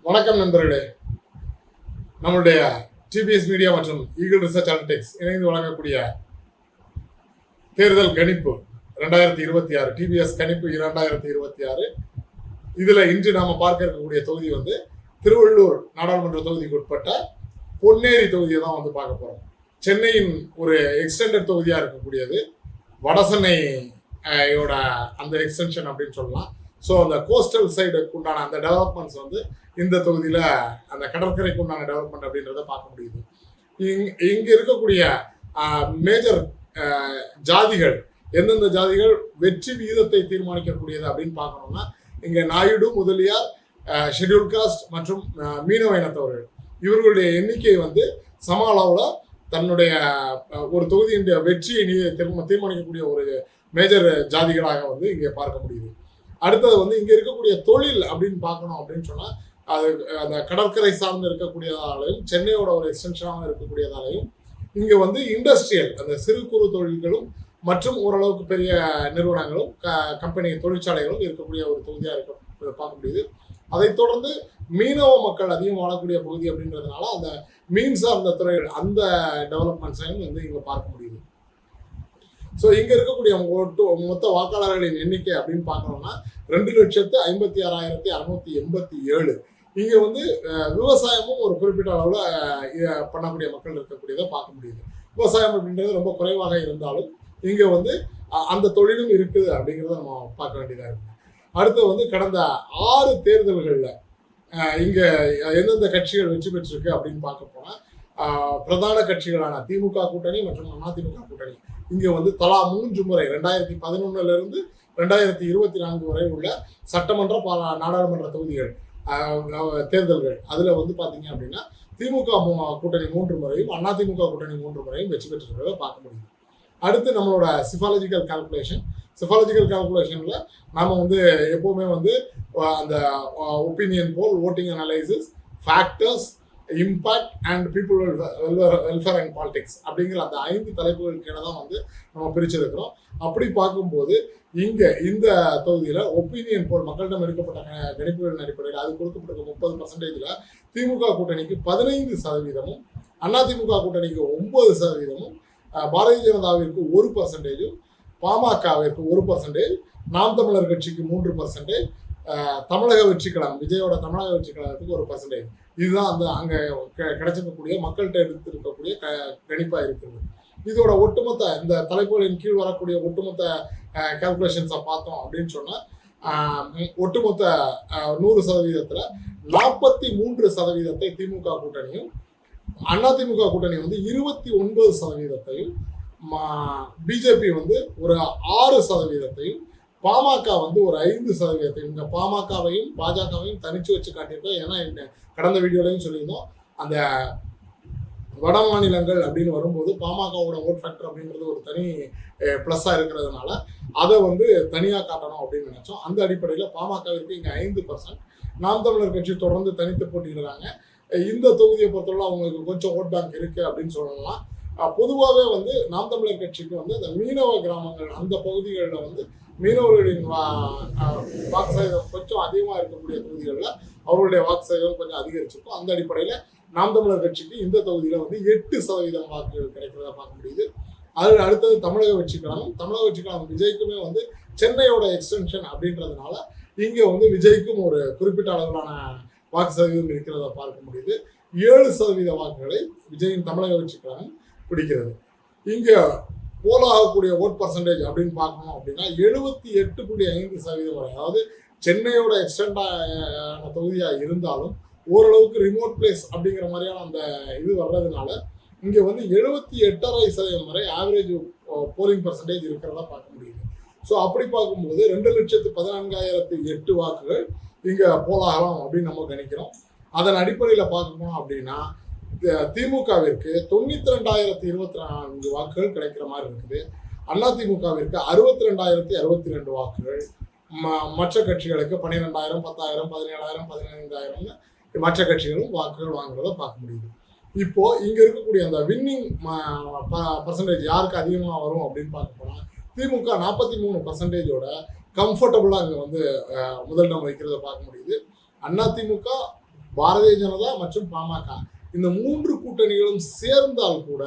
வணக்கம் நண்பர்களே. நம்மளுடைய டிபிஎஸ் மீடியா மற்றும் ஈகிள் ரிசர்ச் அனலிட்டிக்ஸ் இணைந்து வழங்கக்கூடிய தேர்தல் கணிப்பு 2026 டிபிஎஸ் கணிப்பு 2026. இதில் இன்று நாம் பார்க்க இருக்கக்கூடிய தொகுதி வந்து திருவள்ளூர் நாடாளுமன்ற தொகுதிக்கு உட்பட்ட பொன்னேரி தொகுதியை தான் வந்து பார்க்க போகிறோம். சென்னையின் ஒரு எக்ஸ்டெண்டட் தொகுதியாக இருக்கக்கூடியது. வடசென்னையோட அந்த எக்ஸ்டென்ஷன் அப்படின்னு சொல்லலாம். ஸோ அந்த கோஸ்டல் சைடுக்கு உண்டான அந்த டெவலப்மெண்ட்ஸ் வந்து இந்த தொகுதியில் அந்த கடற்கரைக்கு உண்டான டெவலப்மெண்ட் அப்படின்றத பார்க்க முடியுது. இங்கே இருக்கக்கூடிய மேஜர் ஜாதிகள், எந்தெந்த ஜாதிகள் வெற்றி விகிதத்தை தீர்மானிக்கக்கூடியது அப்படின்னு பார்க்கணும்னா, இங்கே நாயுடு, முதலியார், ஷெட்யூல் காஸ்ட் மற்றும் மீனவ இனத்தவர்கள் இவர்களுடைய எண்ணிக்கை வந்து சம அளவில் தன்னுடைய ஒரு தொகுதியின் வெற்றியை தீர்மானிக்கக்கூடிய ஒரு மேஜர் ஜாதிகளாக வந்து இங்கே பார்க்க முடியுது. அடுத்தது வந்து இங்கே இருக்கக்கூடிய தொழில் அப்படின்னு பார்க்கணும் அப்படின்னு சொன்னால், அது அந்த கடற்கரை சார்ந்து இருக்கக்கூடியதாலையும் சென்னையோட ஒரு எக்ஸ்டென்ஷனாக இருக்கக்கூடியதாலையும் இங்கே வந்து இண்டஸ்ட்ரியல் அந்த சிறு குறு தொழில்களும் மற்றும் ஓரளவுக்கு பெரிய நிறுவனங்களும் கம்பெனி தொழிற்சாலைகளும் இருக்கக்கூடிய ஒரு தொகுதியாக பார்க்க முடியுது. அதைத் தொடர்ந்து மீனவ மக்கள் அதிகம் வாழக்கூடிய பகுதி அப்படின்றதுனால அந்த மீன் சார்ந்த துறைகள் அந்த டெவலப்மெண்ட்ஸையும் வந்து இங்கே பார்க்க முடியுது. ஸோ இங்கே இருக்கக்கூடிய மொத்த வாக்காளர்களின் எண்ணிக்கை அப்படின்னு பார்க்கணும்னா 2,56,687. இங்கே வந்து விவசாயமும் ஒரு குறிப்பிட்ட அளவில் பண்ணக்கூடிய மக்கள் இருக்கக்கூடியதை பார்க்க முடியுது. விவசாயம் அப்படின்றது ரொம்ப குறைவாக இருந்தாலும் இங்கே வந்து அந்த தொழிலும் இருக்குது அப்படிங்கிறத நம்ம பார்க்க வேண்டியதாக இருக்குது. அடுத்து வந்து கடந்த 6 தேர்தல்களில் இங்கே எந்தெந்த கட்சிகள் வெற்றி பெற்றிருக்கு அப்படின்னு பார்க்க போனால், பிரதான கட்சிகளான திமுக கூட்டணி மற்றும் அதிமுக கூட்டணி இங்கே வந்து தலா 3 முறை 2011 2024 வரை உள்ள சட்டமன்ற நாடாளுமன்ற தொகுதிகள் தேர்தல்கள் அதில் வந்து பார்த்தீங்க அப்படின்னா திமுக கூட்டணி 3 முறையும் அதிமுக கூட்டணி 3 முறையும் வெற்றி பெற்றிருக்கிறத பார்க்க முடியும். அடுத்து நம்மளோட சிஃபாலஜிக்கல் கால்குலேஷனில் நாம் வந்து எப்போவுமே வந்து அந்த opinion pole, voting analysis, factors, impact and people welfare and politics அப்படிங்கிற அந்த 5 தலைப்புகள் கீழே தான் வந்து நம்ம பிரிச்சிருக்கிறோம். அப்படி பார்க்கும்போது இங்கே இந்த தொகுதியில் ஒப்பீனியன் போல் மக்களிடம் எடுக்கப்பட்ட கணிப்புகளின் அடிப்படையில் அது கொடுக்கப்பட்ட 30%, திமுக கூட்டணிக்கு 15%, அதிமுக கூட்டணிக்கு 9%, பாரதிய ஜனதாவிற்கு 1%, பாமகவிற்கு 1%, நாம் தமிழர் கட்சிக்கு 3%, தமிழக வெற்றிக்கழகம் விஜயோட தமிழக வெற்றிக்கழகத்துக்கு 1%. இதுதான் அந்த அங்கே கிடைச்சிருக்கக்கூடிய மக்கள்கிட்ட எடுத்திருக்கக்கூடிய கணிப்பாக இருக்கிறது. இதோட ஒட்டுமொத்த இந்த தலைப்புகளின் கீழ் வரக்கூடிய ஒட்டுமொத்த கால்குலேஷன்ஸை பார்த்தோம் அப்படின்னு சொன்னால், ஒட்டுமொத்த 100%த்தில் 43% திமுக கூட்டணியும், அதிமுக கூட்டணி வந்து 29%, பிஜேபி வந்து ஒரு 6%, பாமக வந்து ஒரு 5%. இந்த பாமகவையும் பாஜகவையும் தனிச்சு வச்சு காட்டியிருக்கோம். ஏன்னா கடந்த வீடியோலையும் சொல்லியிருந்தோம், அந்த வட மாநிலங்கள் அப்படின்னு வரும்போது பாமகவோட ஓட் ஃபேக்டர் அப்படின்றது ஒரு தனி ப்ளஸ்ஸாக இருக்கிறதுனால அதை வந்து தனியாக காட்டணும் அப்படின்னு நினச்சோம். அந்த அடிப்படையில் பாமகவிற்கு இங்கே 5%, நாம் தமிழர் கட்சி தொடர்ந்து தனித்து போட்டிடுறாங்க. இந்த தொகுதியை பொறுத்தவரை அவங்களுக்கு கொஞ்சம் ஓட் பேங்க் இருக்குது அப்படின்னு சொல்லலாம். பொதுவாகவே வந்து நாம் தமிழர் கட்சிக்கு வந்து அந்த மீனவ கிராமங்கள் அந்த பகுதிகளில் வந்து மீனவர்களின் வாக்கு சதவீதம் கொஞ்சம் அதிகமாக இருக்கக்கூடிய தொகுதிகளில் அவர்களுடைய வாக்கு சதவீதம் கொஞ்சம் அதிகரிச்சிருக்கும். அந்த அடிப்படையில் நாம் தமிழர் கட்சிக்கு இந்த தொகுதியில் வந்து 8% வாக்குகள் கிடைக்கிறத பார்க்க முடியுது. அதில் அடுத்தது தமிழக வெற்றிக்கழகம் விஜய்க்குமே வந்து சென்னையோட எக்ஸ்டென்ஷன் அப்படின்றதுனால இங்கே வந்து விஜய்க்கும் ஒரு குறிப்பிட்ட அளவிலான வாக்கு சதவீதம் இருக்கிறத பார்க்க முடியுது. 7% வாக்குகளை விஜயின் தமிழக வெற்றிக்கழகம் பிடிக்கிறது. இங்கே போலாகக்கூடிய ஓட் பர்சன்டேஜ் அப்படின்னு பார்க்கணும் அப்படின்னா 78.5% வரை, அதாவது சென்னையோட எக்ஸ்டெண்டான தொகுதியாக இருந்தாலும் ஓரளவுக்கு ரிமோட் பிளேஸ் அப்படிங்கிற மாதிரியான அந்த இது வர்றதுனால இங்கே வந்து 78.5% வரை ஆவரேஜ் போலிங் பர்சன்டேஜ் இருக்கிறதா பார்க்க முடியுது. ஸோ அப்படி பார்க்கும்போது 2,14,008 வாக்குகள் இங்கே போலாகலாம் அப்படின்னு நம்ம கணிக்கிறோம். அதன் அடிப்படையில் பார்க்கணும் அப்படின்னா திமுகவிற்கு 92,024 வாக்குகள் கிடைக்கிற மாதிரி இருக்குது. அதிமுகவிற்கு 62,062 வாக்குகள், மற்ற கட்சிகளுக்கு 12,000, 10,000, 17,000, 15,000 மற்ற கட்சிகளும் வாக்குகள் வாங்குறத பார்க்க முடியுது. இப்போ இங்க இருக்கக்கூடிய அந்த வின்னிங் பர்சன்டேஜ் யாருக்கு அதிகமாக வரும் அப்படின்னு பார்க்க போனால், திமுக 43% கம்ஃபர்டபுளாக அங்கே வந்து முதலிடம் வைக்கிறத பார்க்க முடியுது. அதிமுக பாரதிய ஜனதா மற்றும் பாமக இந்த 3 கூட்டணிகளும் சேர்ந்தால் கூட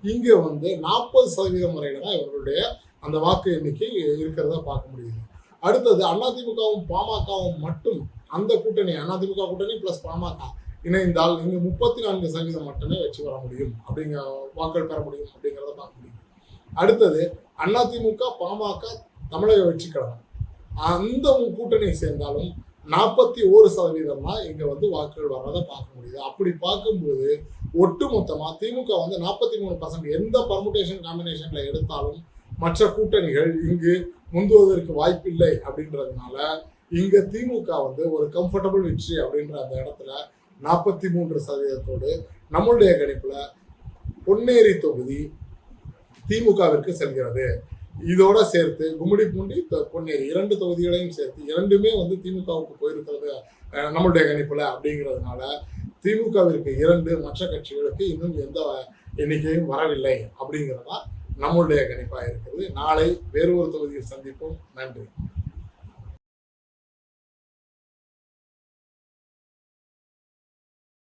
இங்க வந்து 40% வரையில தான் இவர்களுடைய அந்த வாக்கு எண்ணிக்கை இருக்கிறத பார்க்க முடியுது. அடுத்தது அதிமுகவும் பாமகவும் மட்டும் அந்த கூட்டணி அதிமுக கூட்டணி பிளஸ் பாமக இணைந்தால் இங்கு 34% மட்டுமே வெற்றி பெற முடியும், அப்படிங்கிற வாக்குகள் பெற முடியும் அப்படிங்கிறத பார்க்க முடியும். அடுத்தது அதிமுக பாமக தமிழக வெற்றி கழகம் அந்த கூட்டணி சேர்ந்தாலும் 41% தான் இங்க வந்து வாக்குகள் வர்றதை பார்க்க முடியுது. அப்படி பார்க்கும்போது ஒட்டுமொத்தமா திமுக வந்து 43% எந்த பர்முடேஷன் காம்பினேஷன்ல எடுத்தாலும் மற்ற கூட்டணிகள் இங்கு முந்துவதற்கு வாய்ப்பில்லை அப்படின்றதுனால இங்க திமுக வந்து ஒரு கம்ஃபர்டபுள் வெற்றி அப்படின்ற அந்த இடத்துல 43%. நம்மளுடைய கணிப்புல பொன்னேரி தொகுதி திமுகவிற்கு செல்கிறது. இதோட சேர்த்து கும்மிடிப்பூண்டி பொன்னேரி 2 தொகுதிகளையும் சேர்த்து 2மே வந்து திமுகவுக்கு போயிருக்கிறது நம்மளுடைய கணிப்புல. அப்படிங்கிறதுனால திமுகவிற்கு 2, மற்ற கட்சிகளுக்கு இன்னும் எந்த எண்ணிக்கையும் வரவில்லை அப்படிங்கிறதா நம்மளுடைய கணிப்பா இருக்கிறது. நாளை வேறு ஒரு தொகுதியில் சந்திப்போம். நன்றி.